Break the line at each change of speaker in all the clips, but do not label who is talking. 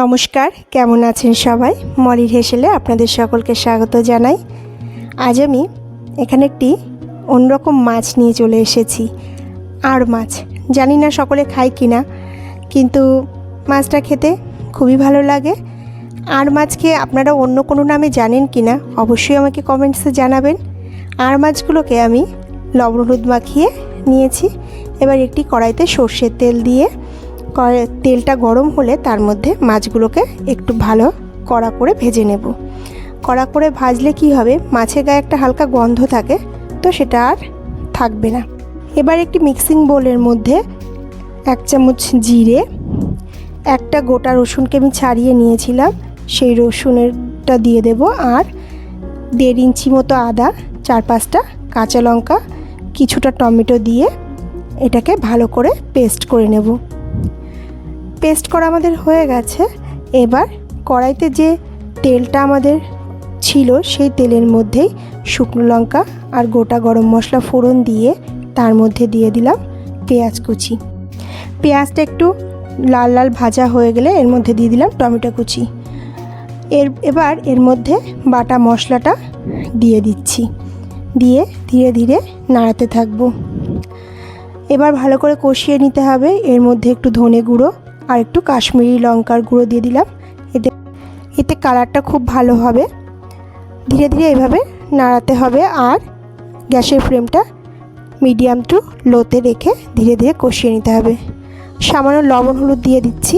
নমস্কার, কেমন আছেন সবাই? মলির হেসেলে আপনাদের সকলকে স্বাগত জানাই। আজ আমি এখানে একটি অন্যরকম মাছ নিয়ে চলে এসেছি। আড় মাছ, জানি না সকলে খায় কি না, কিন্তু মাছটা খেতে খুবই ভালো লাগে। আড় মাছকে আপনারা অন্য কোনো নামে জানেন কি না অবশ্যই আমাকে কমেন্টসে জানাবেন। আড় মাছগুলোকে আমি লবণ হলুদ মাখিয়ে নিয়েছি। এবার একটি কড়াইতে সর্ষের তেল দিয়ে তেলটা গরম হলে তার মধ্যে মাছগুলোকে একটু ভালো কড়া করে ভেজে নেব। কড়া করে ভাজলে কি হবে, মাছের গায়ে একটা হালকা গন্ধ থাকে, তো সেটা আর থাকবে না। এবার একটি মিক্সিং বোলের মধ্যে 1 চামচ জিরে, একটা গোটা রসুনকে আমি ছাড়িয়ে নিয়েছিলাম, সেই রসুনেরটা দিয়ে দেব, আর 1.5 ইঞ্চি মতো আদা, 4-5টা কাঁচা লঙ্কা, কিছুটা টমেটো দিয়ে এটাকে ভালো করে পেস্ট করে নেব। পেস্ট করা আমাদের হয়ে গেছে। এবার কড়াইতে যে তেলটা আমাদের ছিল সেই তেলের মধ্যেই শুকনো লঙ্কা আর গোটা গরম মশলা ফোড়ন দিয়ে তার মধ্যে দিয়ে দিলাম পেঁয়াজ কুচি। পেঁয়াজটা একটু লাল লাল ভাজা হয়ে গেলে এর মধ্যে দিয়ে দিলাম টমেটো কুচি। এবার এর মধ্যে বাটা মশলাটা দিয়ে দিচ্ছি, দিয়ে ধীরে ধীরে নাড়াতে থাকবো। এবার ভালো করে কষিয়ে নিতে হবে। এর মধ্যে একটু ধনে গুঁড়ো আর একটু কাশ্মীরি লঙ্কার গুঁড়ো দিয়ে দিলাম, এতে কালারটা খুব ভালো হবে। ধীরে ধীরে এভাবে নাড়াতে হবে, আর গ্যাসের ফ্লেমটা মিডিয়াম টু লোতে রেখে ধীরে ধীরে কষিয়ে নিতে হবে। সামান্য লবণ হলুদ দিয়ে দিচ্ছি।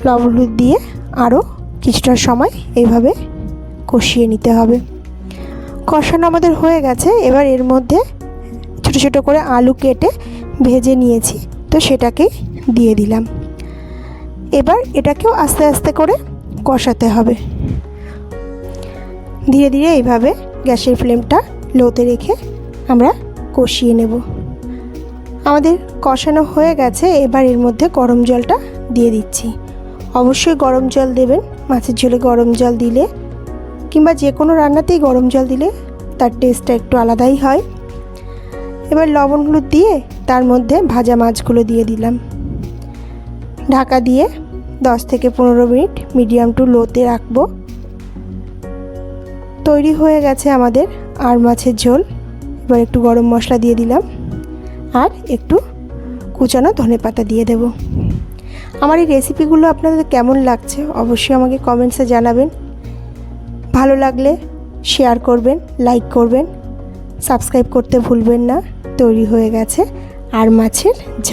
লবণ হলুদ দিয়ে আরও কিছুটা সময় এইভাবে কষিয়ে নিতে হবে। কষানো আমাদের হয়ে গেছে। এবার এর মধ্যে ছোটো ছোটো করে আলু কেটে ভেজে নিয়েছি, তো সেটাকে দিয়ে দিলাম। এবার এটাকেও আস্তে আস্তে করে কষাতে হবে। ধীরে ধীরে এইভাবে গ্যাসের ফ্লেমটা লোতে রেখে আমরা কষিয়ে নেব। আমাদের কষানো হয়ে গেছে। এবার এর মধ্যে গরম জলটা দিয়ে দিচ্ছি। অবশ্যই গরম জল দেবেন। মাছের ঝোলে গরম জল দিলে কিংবা যে কোনো রান্নাতেই গরম জল দিলে তার টেস্টটা একটু আলাদাই হয়। এবার লবণ হলুদ দিয়ে তার মধ্যে ভাজা মাছগুলো দিয়ে দিলাম। ঢাকা দিয়ে 10 থেকে 15 মিনিট মিডিয়াম টু লোতে রাখবো। তৈরি হয়ে গেছে আমাদের আড় মাছের ঝোল। এবার একটু গরম মশলা দিয়ে দিলাম, আর একটু কুচানো ধনেপাতা দিয়ে দেব। আমার এই রেসিপিগুলো আপনাদের কেমন লাগছে অবশ্যই আমাকে কমেন্টসে জানাবেন। ভালো লাগলে শেয়ার করবেন, লাইক করবেন, সাবস্ক্রাইব করতে ভুলবেন না। তৈরি হয়ে গেছে আড় মাছের ঝাল।